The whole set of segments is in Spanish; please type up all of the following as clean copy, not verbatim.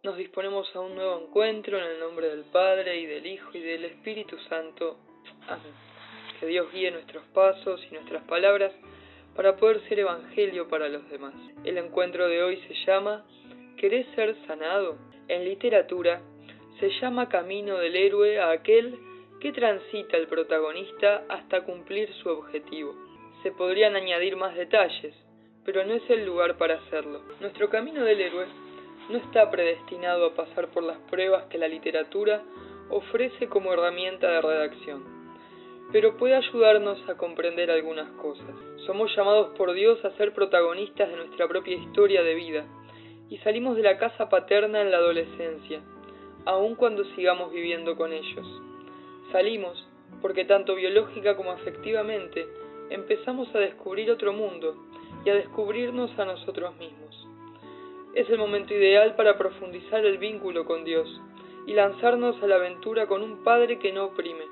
Nos disponemos a un nuevo encuentro en el nombre del Padre, y del Hijo, y del Espíritu Santo. Amén. Que Dios guíe nuestros pasos y nuestras palabras para poder ser evangelio para los demás. El encuentro de hoy se llama ¿Querés ser sanado? En literatura se llama camino del héroe a aquel que transita el protagonista hasta cumplir su objetivo. Se podrían añadir más detalles, pero no es el lugar para hacerlo. Nuestro camino del héroe no está predestinado a pasar por las pruebas que la literatura ofrece como herramienta de redacción, pero puede ayudarnos a comprender algunas cosas. Somos llamados por Dios a ser protagonistas de nuestra propia historia de vida, y salimos de la casa paterna en la adolescencia, aun cuando sigamos viviendo con ellos. Salimos porque tanto biológica como afectivamente empezamos a descubrir otro mundo y a descubrirnos a nosotros mismos. Es el momento ideal para profundizar el vínculo con Dios y lanzarnos a la aventura con un Padre que no oprime,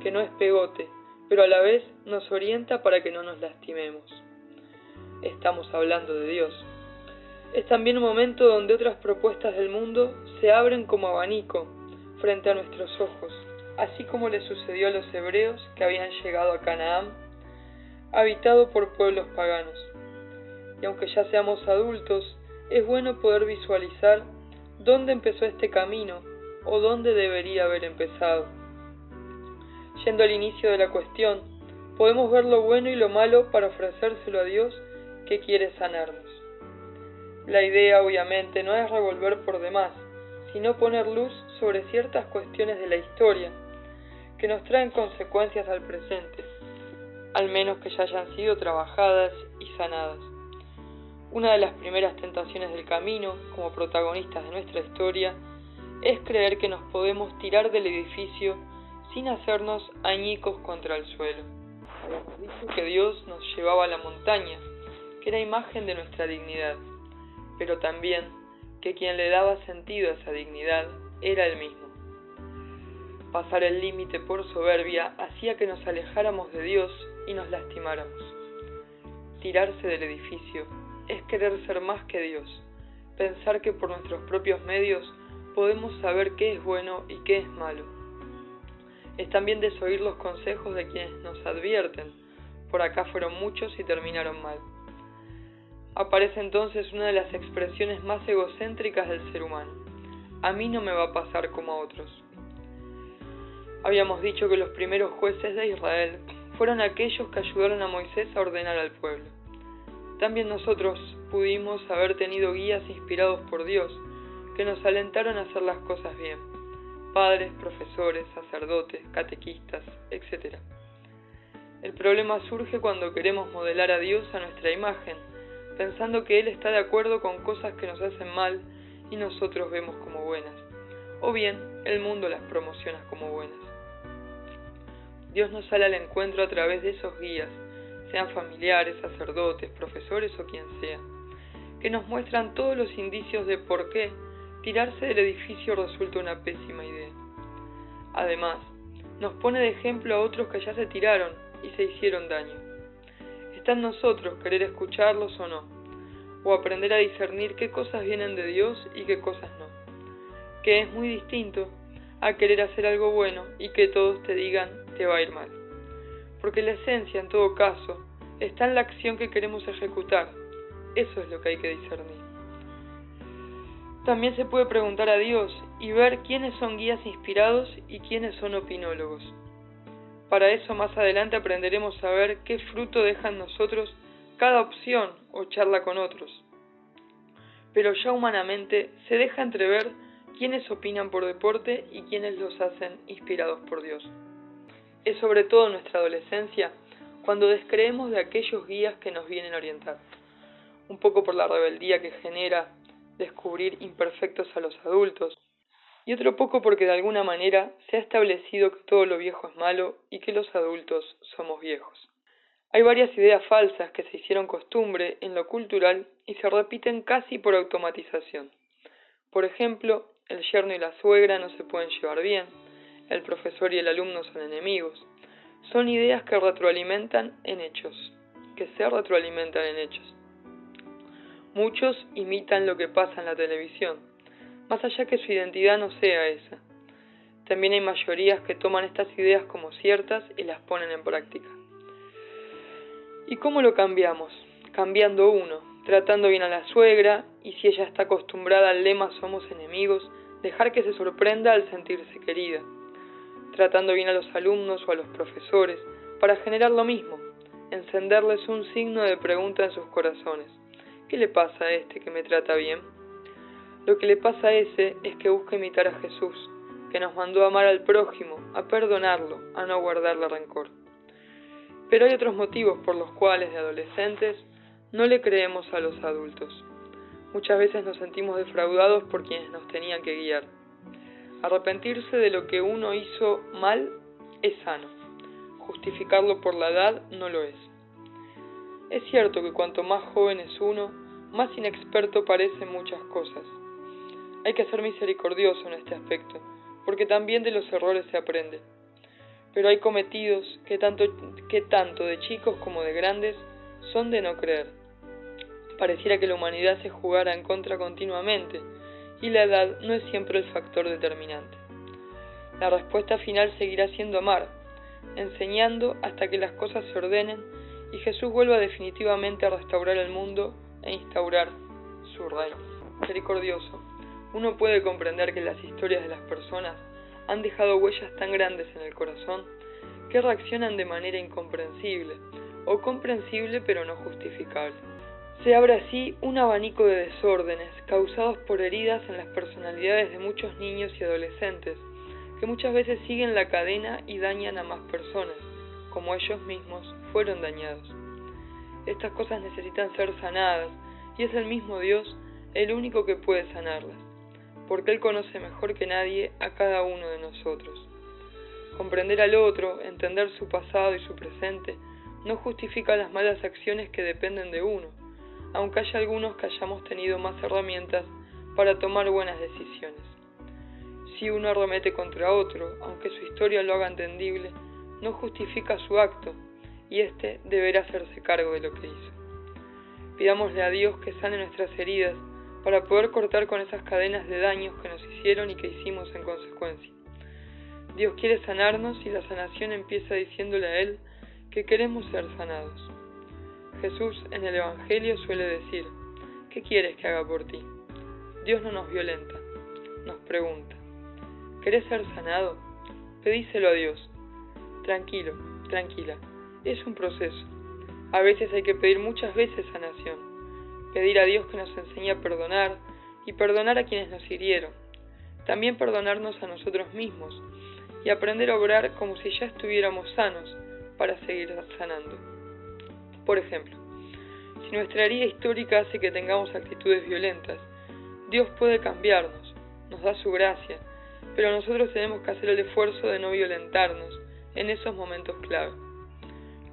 que no es pegote, pero a la vez nos orienta para que no nos lastimemos. Estamos hablando de Dios. Es también un momento donde otras propuestas del mundo se abren como abanico frente a nuestros ojos, así como le sucedió a los hebreos que habían llegado a Canaán, habitado por pueblos paganos. Y aunque ya seamos adultos, es bueno poder visualizar dónde empezó este camino o dónde debería haber empezado. Yendo al inicio de la cuestión, podemos ver lo bueno y lo malo para ofrecérselo a Dios que quiere sanarnos. La idea, obviamente, no es revolver por demás, sino poner luz sobre ciertas cuestiones de la historia que nos traen consecuencias al presente, al menos que ya hayan sido trabajadas y sanadas. Una de las primeras tentaciones del camino, como protagonistas de nuestra historia, es creer que nos podemos tirar del edificio sin hacernos añicos contra el suelo. Habíamos dicho que Dios nos llevaba a la montaña, que era imagen de nuestra dignidad, pero también que quien le daba sentido a esa dignidad era Él mismo. Pasar el límite por soberbia hacía que nos alejáramos de Dios y nos lastimáramos. Tirarse del edificio es querer ser más que Dios, pensar que por nuestros propios medios podemos saber qué es bueno y qué es malo. Es también desoír los consejos de quienes nos advierten, por acá fueron muchos y terminaron mal. Aparece entonces una de las expresiones más egocéntricas del ser humano: a mí no me va a pasar como a otros. Habíamos dicho que los primeros jueces de Israel fueron aquellos que ayudaron a Moisés a ordenar al pueblo. También nosotros pudimos haber tenido guías inspirados por Dios que nos alentaron a hacer las cosas bien: padres, profesores, sacerdotes, catequistas, etc. El problema surge cuando queremos modelar a Dios a nuestra imagen, pensando que Él está de acuerdo con cosas que nos hacen mal y nosotros vemos como buenas, o bien el mundo las promociona como buenas. Dios nos sale al encuentro a través de esos guías, sean familiares, sacerdotes, profesores o quien sea, que nos muestran todos los indicios de por qué tirarse del edificio resulta una pésima idea. Además, nos pone de ejemplo a otros que ya se tiraron y se hicieron daño. Está en nosotros querer escucharlos o no, o aprender a discernir qué cosas vienen de Dios y qué cosas no, que es muy distinto a querer hacer algo bueno y que todos te digan te va a ir mal. Porque la esencia, en todo caso, está en la acción que queremos ejecutar. Eso es lo que hay que discernir. También se puede preguntar a Dios y ver quiénes son guías inspirados y quiénes son opinólogos. Para eso más adelante aprenderemos a ver qué fruto deja en nosotros cada opción o charla con otros. Pero ya humanamente se deja entrever quiénes opinan por deporte y quiénes los hacen inspirados por Dios. Es sobre todo en nuestra adolescencia cuando descreemos de aquellos guías que nos vienen a orientar. Un poco por la rebeldía que genera descubrir imperfectos a los adultos, y otro poco porque de alguna manera se ha establecido que todo lo viejo es malo y que los adultos somos viejos. Hay varias ideas falsas que se hicieron costumbre en lo cultural y se repiten casi por automatización. Por ejemplo, el yerno y la suegra no se pueden llevar bien, el profesor y el alumno son enemigos. Son ideas que retroalimentan en hechos, que se retroalimentan en hechos. Muchos imitan lo que pasa en la televisión. más allá que su identidad no sea esa. También hay mayorías que toman estas ideas como ciertas y las ponen en práctica. ¿Y cómo lo cambiamos? Cambiando uno, tratando bien a la suegra, y si ella está acostumbrada al lema somos enemigos, dejar que se sorprenda al sentirse querida. Tratando bien a los alumnos o a los profesores, para generar lo mismo, encenderles un signo de pregunta en sus corazones. ¿Qué le pasa a este que me trata bien? Lo que le pasa a ese es que busca imitar a Jesús, que nos mandó a amar al prójimo, a perdonarlo, a no guardarle rencor. Pero hay otros motivos por los cuales de adolescentes no le creemos a los adultos. Muchas veces nos sentimos defraudados por quienes nos tenían que guiar. Arrepentirse de lo que uno hizo mal es sano. Justificarlo por la edad no lo es. Es cierto que cuanto más joven es uno, más inexperto parece en muchas cosas. Hay que ser misericordioso en este aspecto, porque también de los errores se aprende. Pero hay cometidos que tanto de chicos como de grandes son de no creer. Pareciera que la humanidad se jugara en contra continuamente, y la edad no es siempre el factor determinante. La respuesta final seguirá siendo amar, enseñando hasta que las cosas se ordenen y Jesús vuelva definitivamente a restaurar el mundo e instaurar su reino. Misericordioso, uno puede comprender que las historias de las personas han dejado huellas tan grandes en el corazón que reaccionan de manera incomprensible, o comprensible pero no justificable. Se abre así un abanico de desórdenes causados por heridas en las personalidades de muchos niños y adolescentes, que muchas veces siguen la cadena y dañan a más personas, como ellos mismos fueron dañados. Estas cosas necesitan ser sanadas, y es el mismo Dios el único que puede sanarlas, porque Él conoce mejor que nadie a cada uno de nosotros. Comprender al otro, entender su pasado y su presente, no justifica las malas acciones que dependen de uno, aunque haya algunos que hayamos tenido más herramientas para tomar buenas decisiones. Si uno arremete contra otro, aunque su historia lo haga entendible, no justifica su acto, y éste deberá hacerse cargo de lo que hizo. Pidámosle a Dios que sane nuestras heridas para poder cortar con esas cadenas de daños que nos hicieron y que hicimos en consecuencia. Dios quiere sanarnos y la sanación empieza diciéndole a Él que queremos ser sanados. Jesús en el Evangelio suele decir, ¿qué quieres que haga por ti? Dios no nos violenta, nos pregunta, ¿querés ser sanado? Pedíselo a Dios. Tranquilo, tranquila, es un proceso. A veces hay que pedir muchas veces sanación, pedir a Dios que nos enseñe a perdonar y perdonar a quienes nos hirieron, también perdonarnos a nosotros mismos y aprender a obrar como si ya estuviéramos sanos para seguir sanando. Por ejemplo, si nuestra herida histórica hace que tengamos actitudes violentas, Dios puede cambiarnos, nos da su gracia, pero nosotros tenemos que hacer el esfuerzo de no violentarnos en esos momentos clave.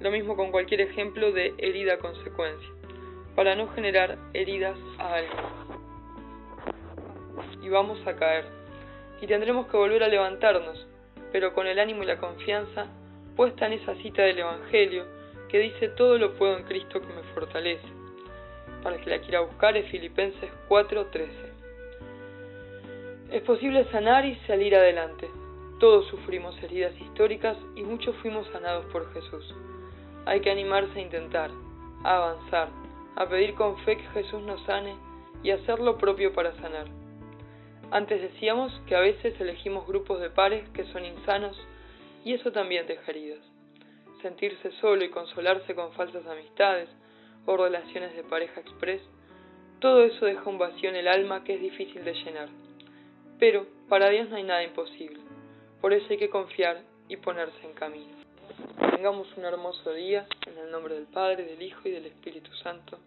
Lo mismo con cualquier ejemplo de herida-consecuencia, para no generar heridas a alguien. Y vamos a caer, y tendremos que volver a levantarnos, pero con el ánimo y la confianza puesta en esa cita del Evangelio que dice todo lo puedo en Cristo que me fortalece. Para el que la quiera buscar es Filipenses 4:13. Es posible sanar y salir adelante. Todos sufrimos heridas históricas y muchos fuimos sanados por Jesús. Hay que animarse a intentar, a avanzar, a pedir con fe que Jesús nos sane y hacer lo propio para sanar. Antes decíamos que a veces elegimos grupos de pares que son insanos y eso también deja heridas. Sentirse solo y consolarse con falsas amistades o relaciones de pareja express, todo eso deja un vacío en el alma que es difícil de llenar. Pero para Dios no hay nada imposible, por eso hay que confiar y ponerse en camino. Tengamos un hermoso día, en el nombre del Padre, del Hijo y del Espíritu Santo.